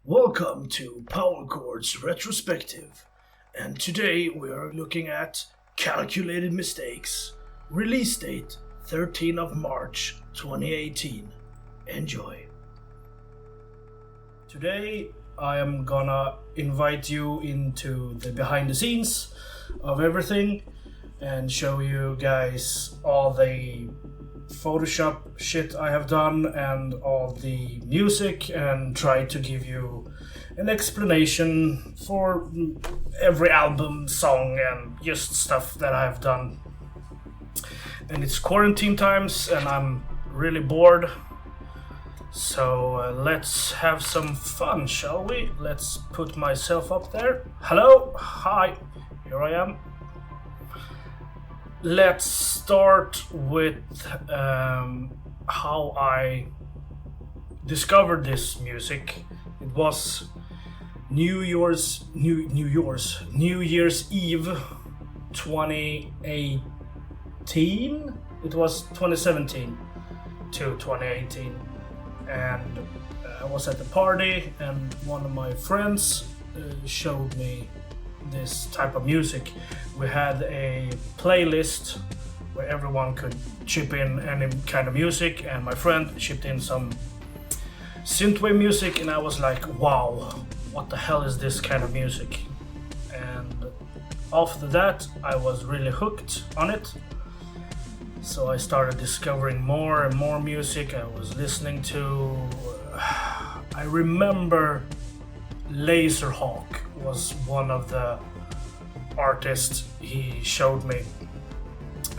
Welcome to Powerkord's Retrospective, and today we are looking at Calculated Mistakes, release date 13th of March 2018. Enjoy. Today I am gonna invite you into the behind the scenes of everything and show you guys all the Photoshop shit I have done and all the music, and try to give you an explanation for every album, song, and just stuff that I've done. And it's quarantine times and I'm really bored, so let's have some fun, shall we? Let's put myself up there. Hello, hi, here I am. Let's start with how I discovered this music. It was New Year's Eve 2018. It was 2017 to 2018, and I was at the party and one of my friends showed me this type of music. We had a playlist where everyone could chip in any kind of music, and my friend chipped in some synthwave music, and I was like, wow, what the hell is this kind of music? And after that I was really hooked on it, so I started discovering more and more music. I was listening to I remember Laserhawk was one of the artists he showed me,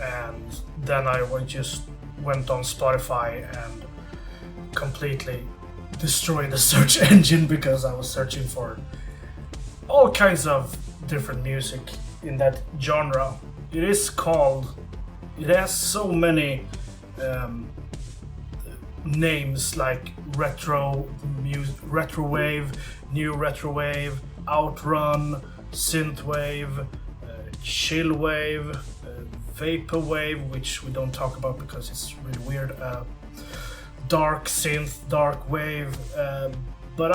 and then I just went on Spotify and completely destroyed the search engine because I was searching for all kinds of different music in that genre. It has so many names like retrowave, new retrowave, outrun, synthwave, chillwave, vaporwave, which we don't talk about because it's really weird, dark synth, dark wave, but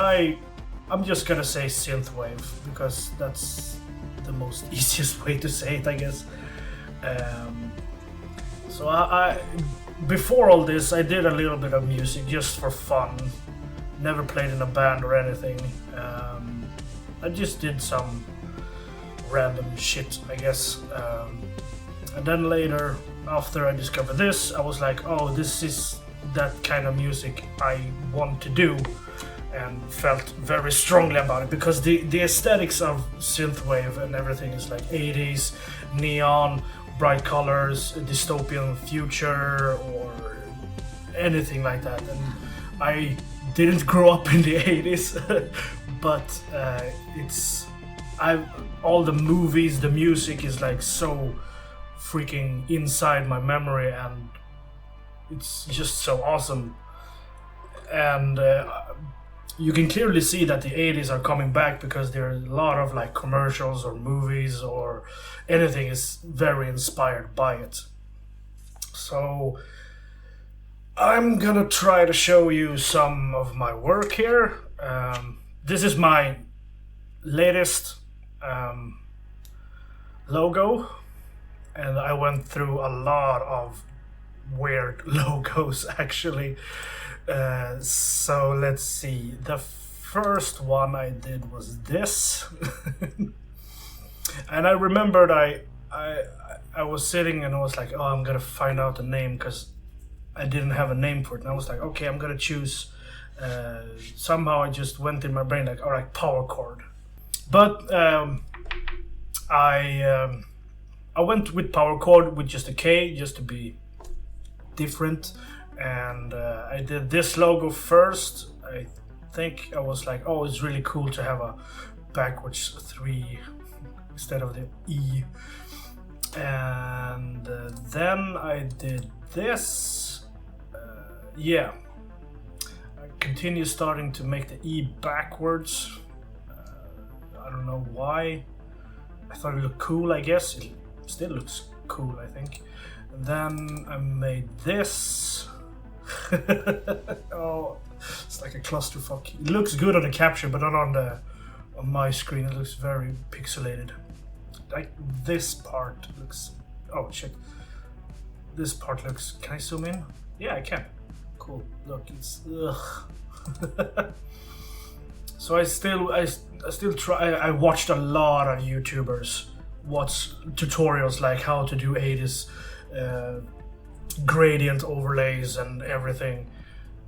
I'm just gonna say synthwave because that's the most easiest way to say it, I guess. So I before all this, I did a little bit of music just for fun. Never played in a band or anything. I just did some random shit, I guess. And then later, after I discovered this, I was like, oh, this is that kind of music I want to do, and felt very strongly about it because the aesthetics of synthwave and everything is like 80s, neon, bright colors, a dystopian future, or anything like that. And I didn't grow up in the 80s, but all the movies, the music is like so freaking inside my memory, and it's just so awesome. And you can clearly see that the 80s are coming back because there are a lot of like commercials or movies or anything is very inspired by it. So I'm gonna try to show you some of my work here. This is my latest logo, and I went through a lot of weird logos actually. So let's see. The first one I did was this, and I remembered I was sitting and I was like, oh, I'm gonna find out a name because I didn't have a name for it, and I was like, okay, I'm gonna choose. Somehow I just went in my brain like, all right, Powerkørd. But I went with Powerkørd with just a K, just to be different, and I did this logo first. I think I was like, oh, it's really cool to have a backwards 3 instead of the E. And then I did this. Yeah, I continue starting to make the E backwards. I don't know why. I thought it looked cool, I guess. It still looks cool, I think. And then I made this. Oh, it's like a clusterfuck. It looks good on the capture, but not on my screen. It looks very pixelated. Like this part looks. Oh shit! This part looks. Can I zoom in? Yeah, I can. Cool. Look, it's. Ugh. So I still try. I watched a lot of YouTubers watch tutorials like how to do 80s gradient overlays and everything,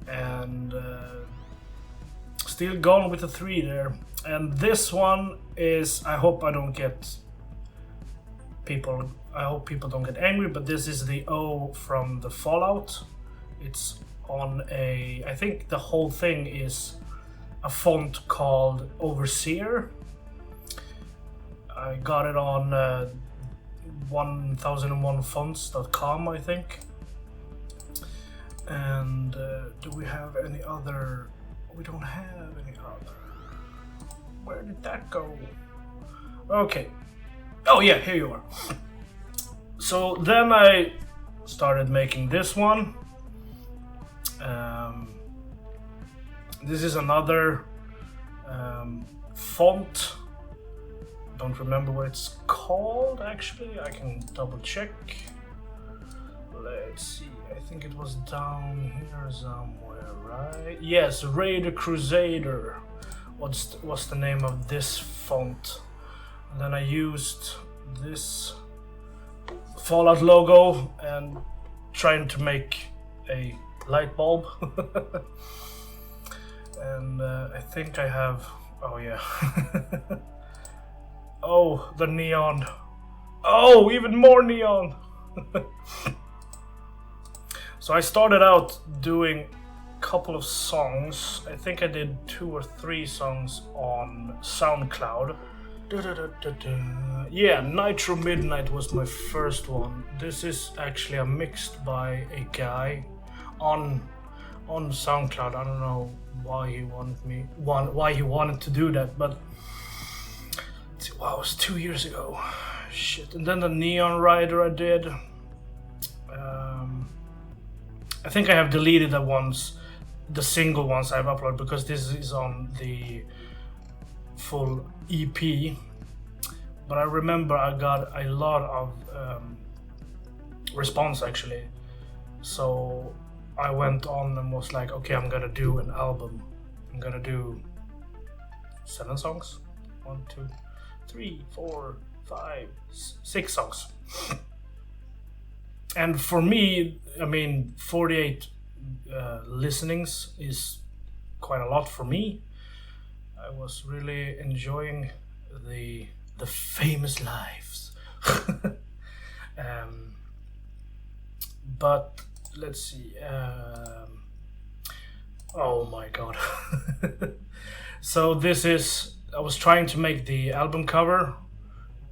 and still going with the 3 there. And this one is. I hope people don't get angry, but this is the O from the Fallout. It's on a. I think the whole thing is a font called Overseer. I got it on 1001fonts.com, I think. And do we have any other? We don't have any other. Where did that go? Okay. Oh yeah, here you are. So then I started making this one. This is another font. Don't remember what it's called actually. I can double check. Let's see. I think it was down here somewhere, right? Yes, Raider Crusader. What's the name of this font? And then I used this Fallout logo and trying to make a light bulb. And I think I have. Oh yeah. Oh, the neon. Oh, even more neon. So I started out doing a couple of songs. I think I did 2 or 3 songs on SoundCloud. Yeah, Nitro Midnight was my first one. This is actually a mixed by a guy on SoundCloud. I don't know why he wanted to do that, but wow, it was 2 years ago. Shit. And then the Neon Rider I did. I think I have deleted the single ones I've uploaded, because this is on the full EP. But I remember I got a lot of response actually. So I went on and was like, okay, I'm gonna do an album. I'm gonna do 7 songs. 1, 2, 3, 4, 5, 6 songs. And for me, I mean, 48 listenings is quite a lot for me. I was really enjoying the famous lives. But let's see. Oh my god. So this is. I was trying to make the album cover.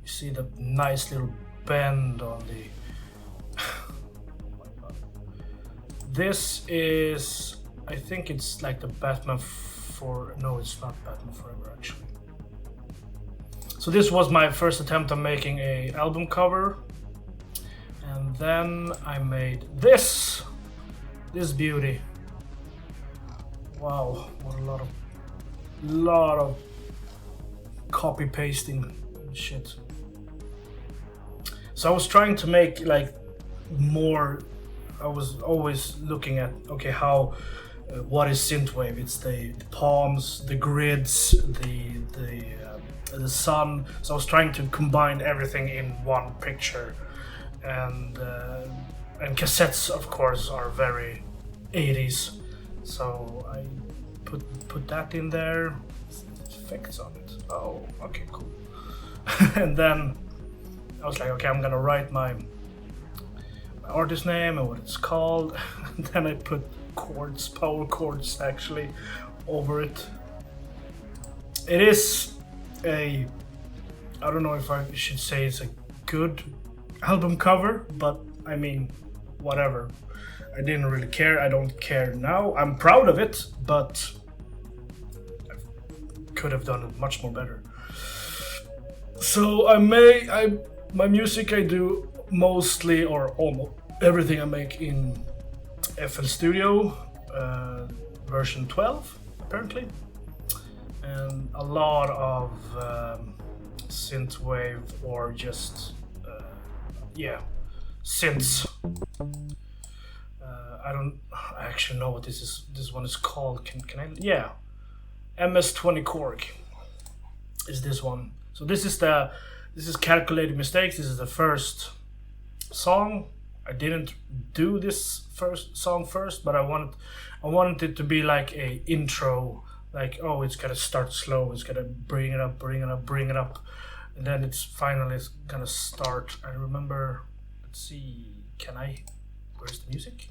You see the nice little bend on the. Oh my god. This is. I think it's like the Batman for. No, it's not Batman Forever actually. So this was my first attempt on making a album cover. And then I made this beauty. Wow, what a lot of copy pasting and shit. So I was trying to make like more. I was always looking at how what is synthwave? It's the palms, the grids, the sun. So I was trying to combine everything in one picture. And cassettes, of course, are very 80s. So I put that in there. Effects on it. Oh, okay, cool. And then I was like, okay, I'm gonna write my artist name and what it's called. And then I put chords, power chords, actually, over it. It is I don't know if I should say it's a good album cover, but I mean, whatever. I didn't really care. I don't care now. I'm proud of it, but I could have done it much more better. So my music I do mostly or almost everything I make in FL Studio, version 12 apparently, and a lot of synthwave or just synths. I actually know what this one is called. Can I? Yeah, MS-20 Korg is this one. So this is Calculated Mistakes. This is the first song. I didn't do this first song first, but I wanted it to be like a intro. Like, oh, it's gonna start slow. It's gonna bring it up, and then it's finally gonna start. I remember. Let's see. Where's the music?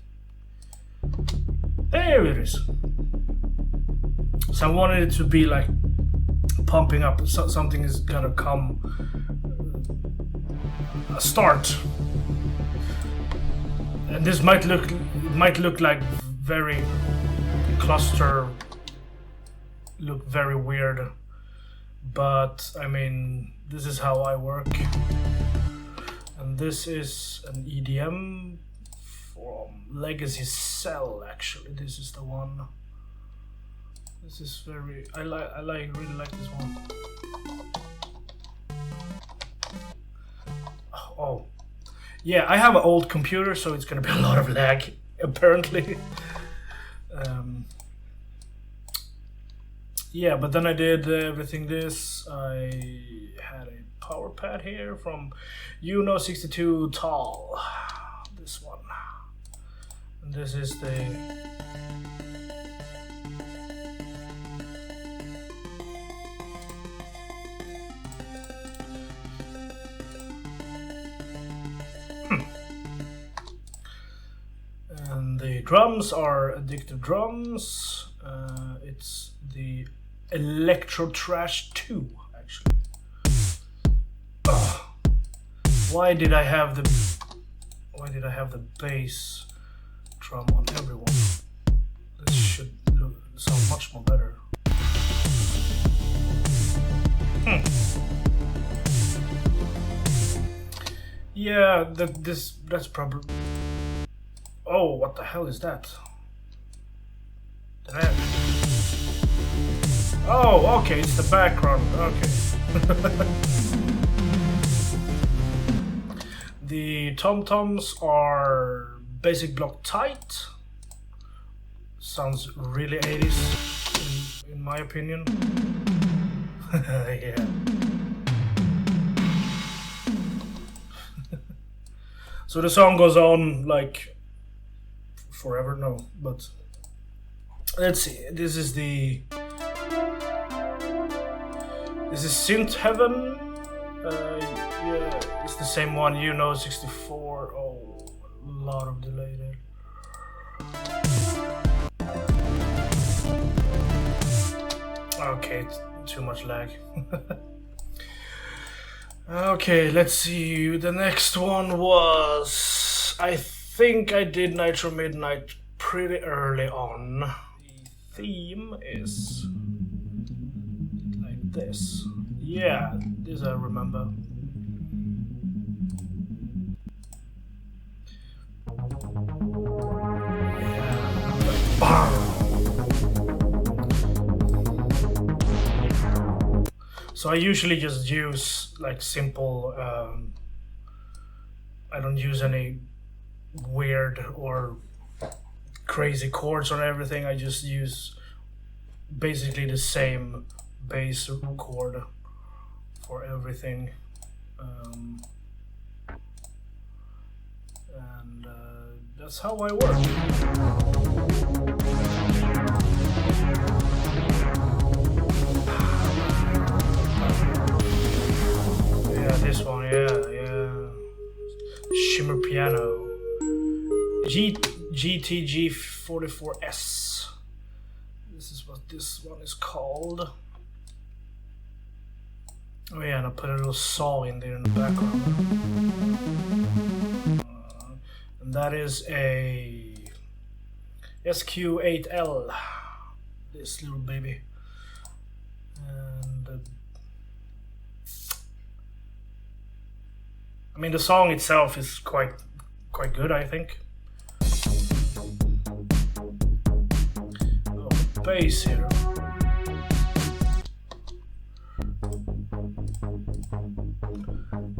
There it is. So I wanted it to be like pumping up. Something is gonna come. A start. And this might look like very cluster. Look very weird. But I mean, this is how I work. And this is an EDM from Legacy Cell. Actually, this is the one. This is very. I really like this one. Oh, yeah. I have an old computer, so it's gonna be a lot of lag. Apparently. Yeah, but then I did everything this. I had a power pad here from Uno 62 Tall. This one. And this is the... And the drums are Addictive Drums. It's the Electro Trash 2, actually. Ugh. Why did I have the bass drum on everyone? This should sound much more better. Yeah, that's probably. Oh, what the hell is that? Did I Oh, okay, it's the background. Okay. The tom-toms are basic block tight. Sounds really 80s in my opinion. Yeah. So the song goes on like forever, no, but let's see. This is Synth Heaven. Yeah, it's the same one, Uno 64. Oh, a lot of delay there. Okay, it's too much lag. Okay, let's see. The next one was... I think I did Nitro Midnight pretty early on. The theme is... like this. Yeah, this I remember. Yeah. So I usually just use like simple, I don't use any weird or crazy chords or everything. I just use basically the same bass chord for everything. And that's how I work. This one, yeah. Shimmer piano. GTG 44S. This is what this one is called. Oh yeah, and I put a little saw in there in the background. And that is a SQ8L. This little baby. And I mean, the song itself is quite good, I think. Oh, bass here.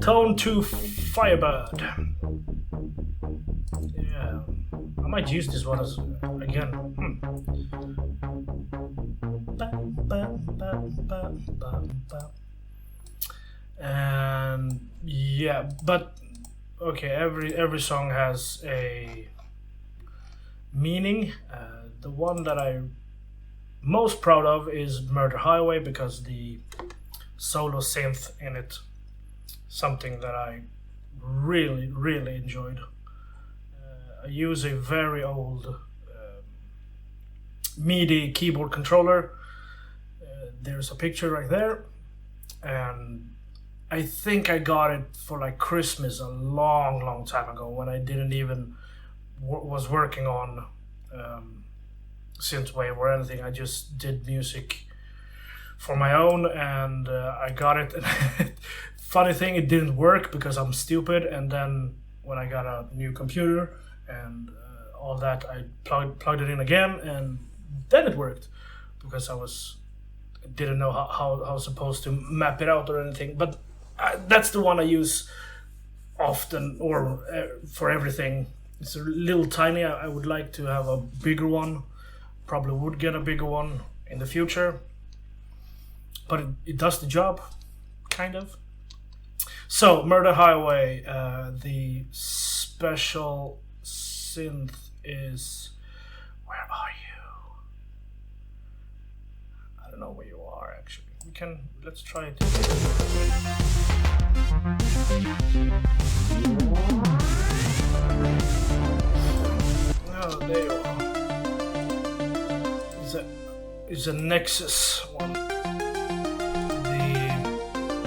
Tone to Firebird. Yeah, I might use this one as again. And yeah, but okay, every song has a meaning. The one that I'm most proud of is Murder Highway because the solo synth in it, something that I really enjoyed. I use a very old MIDI keyboard controller. There's a picture right there, and I think I got it for like Christmas a long time ago when I didn't even was working on synthwave or anything. I just did music for my own, and I got it. Funny thing, it didn't work because I'm stupid. And then when I got a new computer and all that, I plugged it in again, and then it worked because I didn't know how I was supposed to map it out or anything. But that's the one I use often or for everything. It's a little tiny. I would like to have a bigger one. Probably would get a bigger one in the future. But it does the job, kind of. So, Murder Highway, the special synth is... Where are you? I don't know where you are, actually. Let's try it. Oh, there you are. It's a Nexus one.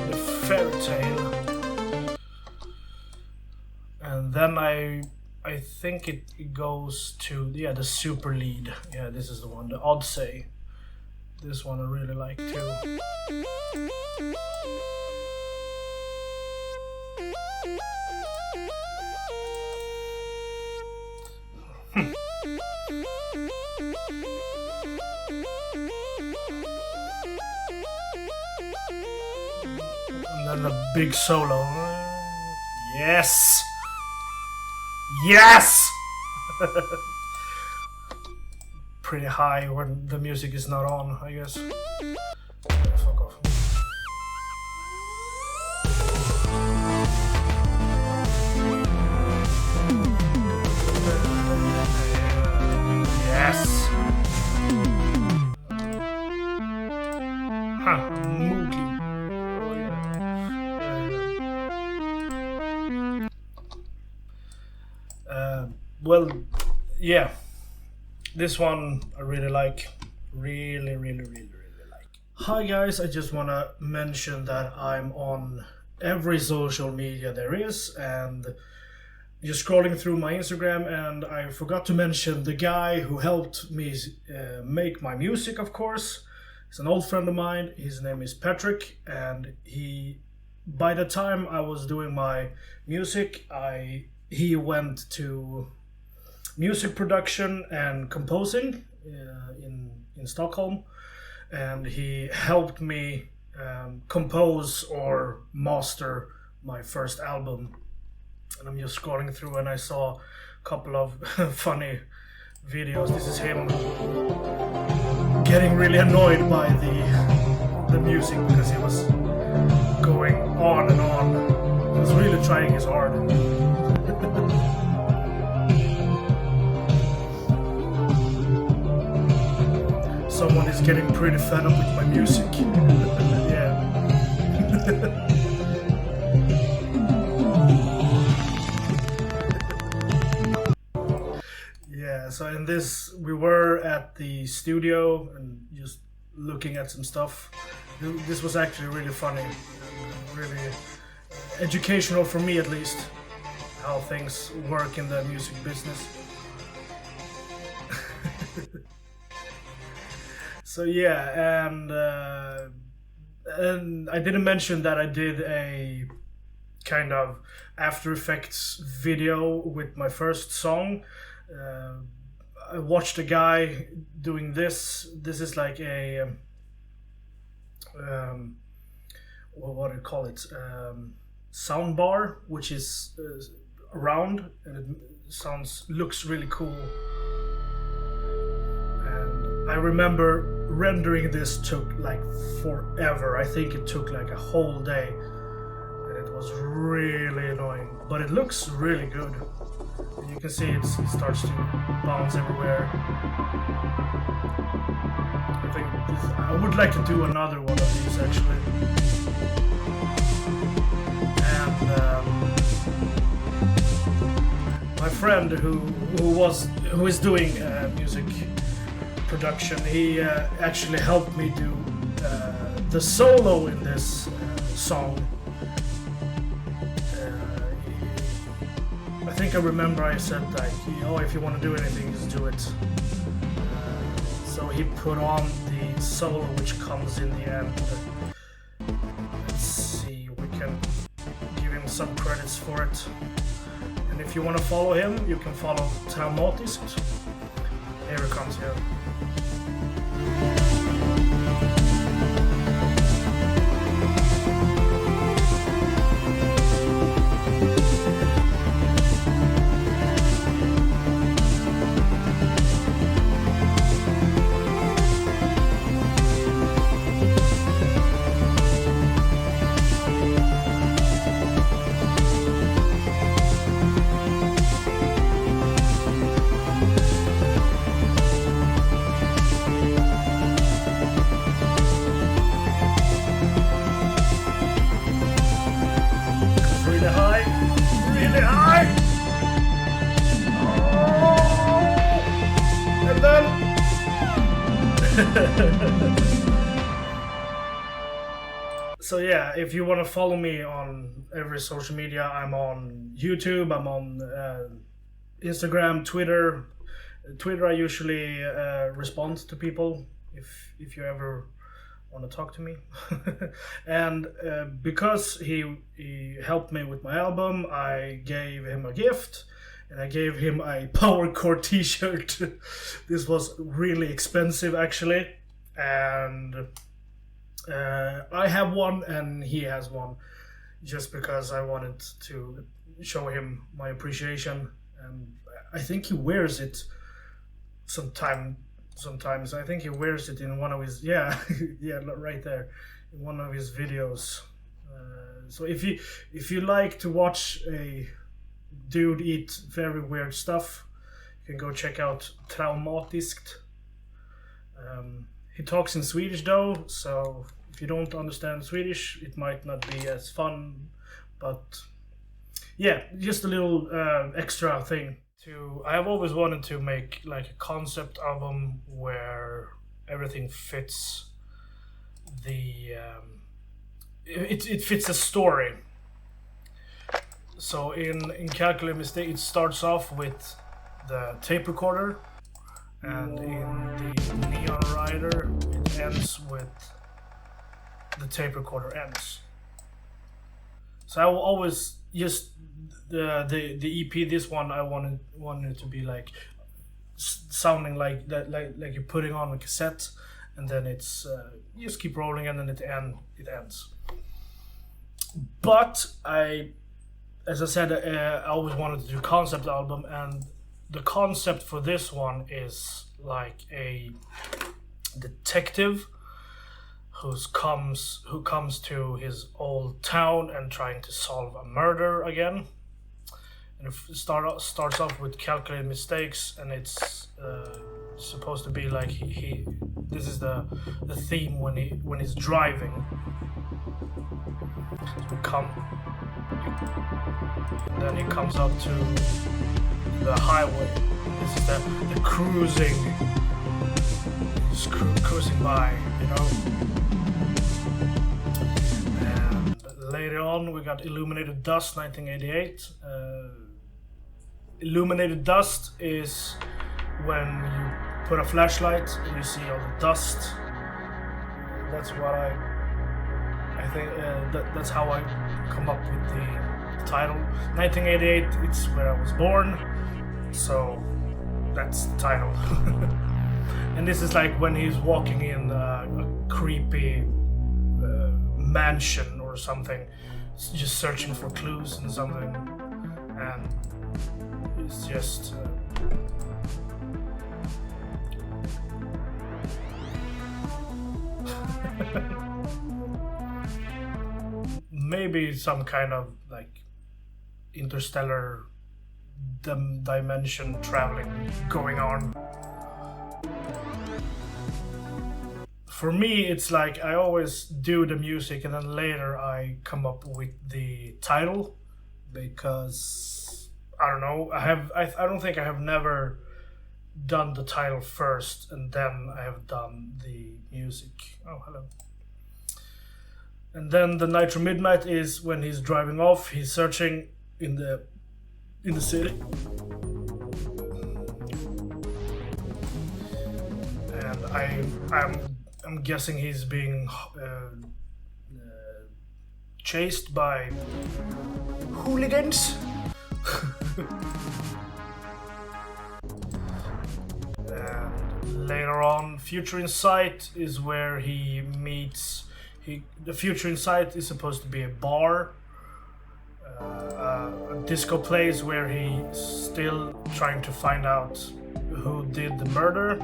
The fairy tale. And then I think it goes to the super lead. Yeah, this is the one, the Odyssey. This one I really like too. And then the big solo. Yes! Yes! Pretty high when the music is not on, I guess. Yeah, fuck off. Yes! Huh, Mookie. Oh, yeah. Well, yeah. This one I really like. Really like. Hi guys, I just want to mention that I'm on every social media there is, and just scrolling through my Instagram, and I forgot to mention the guy who helped me make my music, of course. He's an old friend of mine. His name is Patrick, and by the time I was doing my music, he went to music production and composing in Stockholm, and he helped me compose or master my first album. And I'm just scrolling through, and I saw a couple of funny videos. This is him getting really annoyed by the music because he was going on and on. He was really trying his hard. Someone is getting pretty fed up with my music. Yeah. Yeah, so in this, we were at the studio and just looking at some stuff. This was actually really funny, really educational for me at least, how things work in the music business. So yeah, and I didn't mention that I did a kind of After Effects video with my first song. I watched a guy doing this. This is like a what do you call it? Sound bar, which is round, and it looks really cool. And I remember rendering this took like forever. I think it took like a whole day, and it was really annoying. But it looks really good. And you can see it starts to bounce everywhere. I would like to do another one of these actually. And my friend who is doing music production, he actually helped me do the solo in this song. I think I remember I said like, oh, if you want to do anything, just do it. So he put on the solo which comes in the end. Let's see, we can give him some credits for it. And if you want to follow him, you can follow Traumatisk. Here it comes here. Really high. Oh. And then so yeah, if you want to follow me on every social media, I'm on YouTube, I'm on Instagram, Twitter. Twitter I usually respond to people if you ever want to talk to me. And because he helped me with my album, I gave him a gift, and I gave him a Powerkørd t-shirt. This was really expensive actually, and I have one and he has one, just because I wanted to show him my appreciation. And I think he wears it sometimes. I think he wears it in one of his yeah right there, in one of his videos. So if you like to watch a dude eat very weird stuff, you can go check out Traumatisk. He talks in Swedish though, so if you don't understand Swedish, it might not be as fun. But yeah, just a little extra thing. I have always wanted to make like a concept album where everything fits the it fits the story. So in Calculate Mistake, it starts off with the tape recorder, and in the Neon Rider it ends with the tape recorder ends. So I will always just the EP, this one I wanted it to be like sounding like that, like you're putting on a cassette, and then it's you just keep rolling, and then it ends. But as I said, I always wanted to do a concept album, and the concept for this one is like a detective who comes to his old town and trying to solve a murder again. And it starts off with calculated mistakes, and it's supposed to be like this is the theme when he's driving. So then he comes up to the highway. This is the cruising. Just cruising by, you know. And later on, we got Illuminated Dust, 1988. Illuminated Dust is when you put a flashlight and you see all the dust. That's what I think. That's how I come up with the title. 1988. It's where I was born. So that's the title. And this is like when he's walking in a creepy mansion or something, just searching for clues and something, and it's just maybe some kind of like interstellar dimension traveling going on. For me, it's like I always do the music and then later I come up with the title, because I don't know, I don't think I have never done the title first and then I have done the music. Oh, hello. And then the Nitro Midnight is when he's driving off, he's searching in the city. And I'm guessing he's being chased by hooligans. And later on, Future in Sight is where he meets. The Future in Sight is supposed to be a bar, a disco place where he's still trying to find out who did the murder.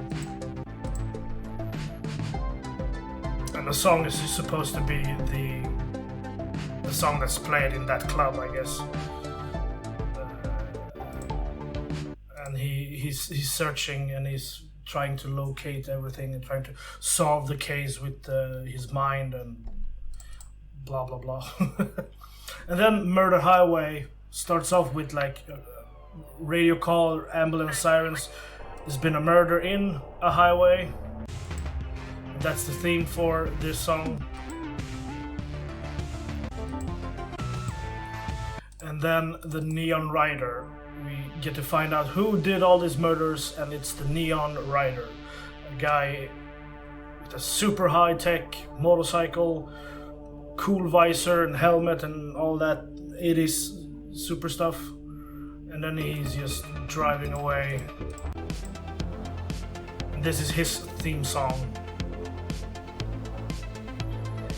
And the song is supposed to be the song that's played in that club, I guess. And he's searching and he's trying to locate everything and trying to solve the case with his mind and blah blah blah. And then Murder Highway starts off with like a radio call, ambulance sirens. There's been a murder in a highway. That's the theme for this song. And then the Neon Rider. We get to find out who did all these murders, and it's the Neon Rider. A guy with a super high-tech motorcycle, cool visor and helmet and all that 80s super stuff. And then he's just driving away. And this is his theme song.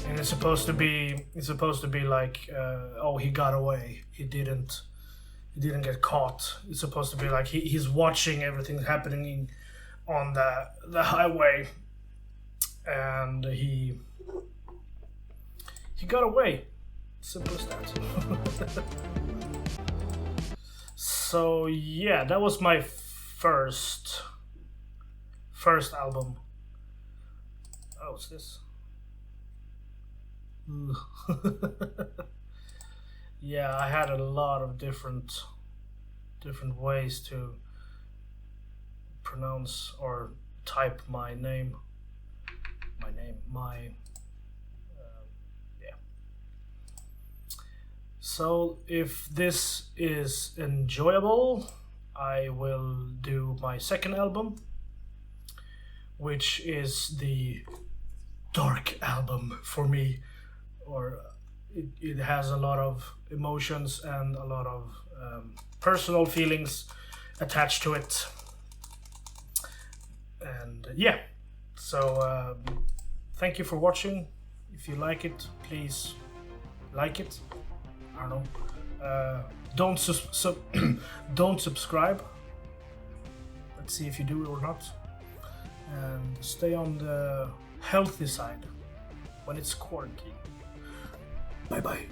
And it's supposed to be like, oh, he got away. He didn't get caught. It's supposed to be like he's watching everything happening on the highway, and he got away. Simple as that. So yeah, that was my first album. Oh, what's this? Yeah, I had a lot of different ways to pronounce or type my name. Yeah. So if this is enjoyable, I will do my second album, which is the dark album for me, or it has a lot of emotions and a lot of personal feelings attached to it. And yeah, so thank you for watching. If you like it, please like it. I don't know. Don't subscribe. Let's see if you do it or not. And stay on the healthy side when it's quarantine. Bye bye.